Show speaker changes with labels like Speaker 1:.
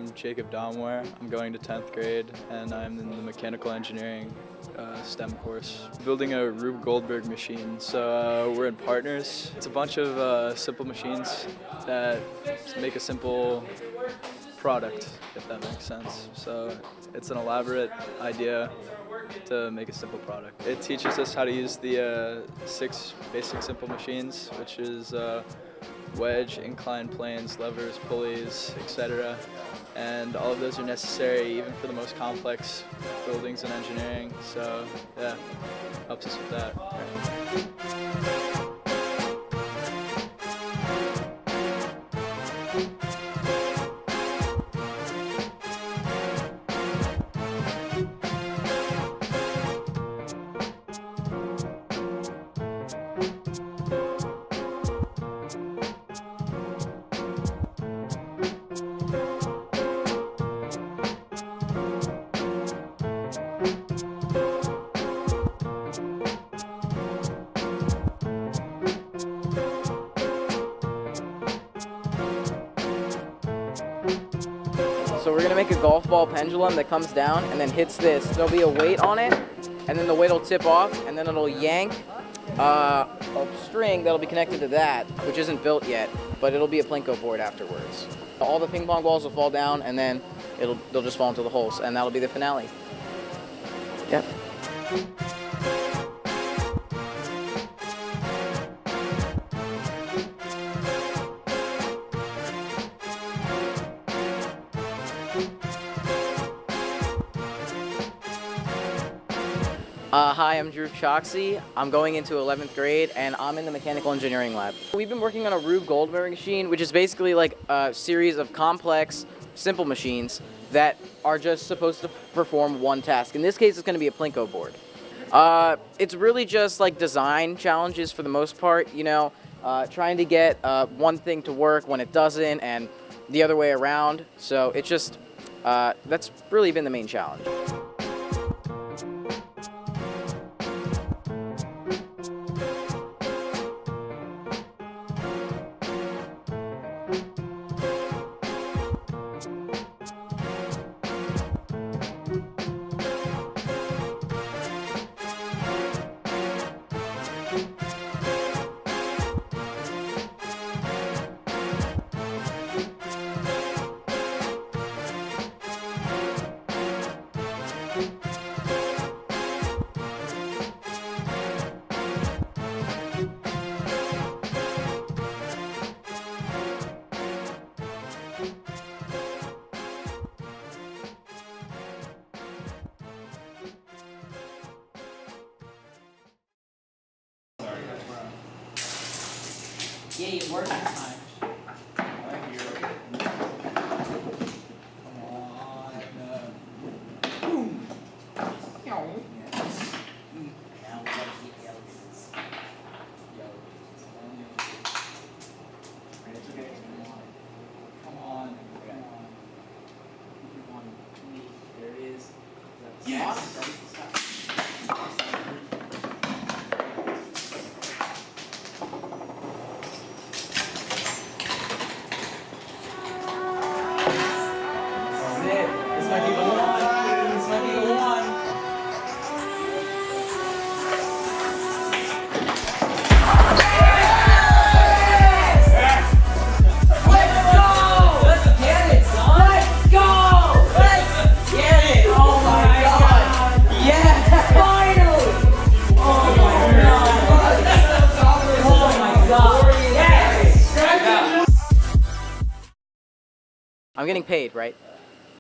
Speaker 1: I'm Jacob Domware. I'm going to 10th grade and I'm in the mechanical engineering STEM course. Building a Rube Goldberg machine. So we're in partners. It's a bunch of simple machines that make a simple product, if that makes sense. So it's an elaborate idea to make a simple product. It teaches us how to use the 6 basic simple machines, which is wedge, inclined planes, levers, pulleys, etc. And all of those are necessary even for the most complex buildings and engineering. So yeah, helps us with that.
Speaker 2: So we're gonna make a golf ball pendulum that comes down and then hits this. There'll be a weight on it, and then the weight will tip off, and then it'll yank a string that'll be connected to that, which isn't built yet, but it'll be a plinko board afterwards. All the ping pong balls will fall down, and then they'll just fall into the holes, and that'll be the finale. Yep. Hi, I'm Drew Choksy. I'm going into 11th grade and I'm in the mechanical engineering lab. We've been working on a Rube Goldberg machine, which is basically like a series of complex, simple machines that are just supposed to perform one task. In this case, it's going to be a plinko board. It's really just like design challenges for the most part, you know, trying to get one thing to work when it doesn't and the other way around. So it's just, that's really been the main challenge. Yeah, you work this time. Right here. Come on. Boom. Yes. Now let's see the elephants. It's okay. Come on. There it is. Yes. I'm getting paid, right?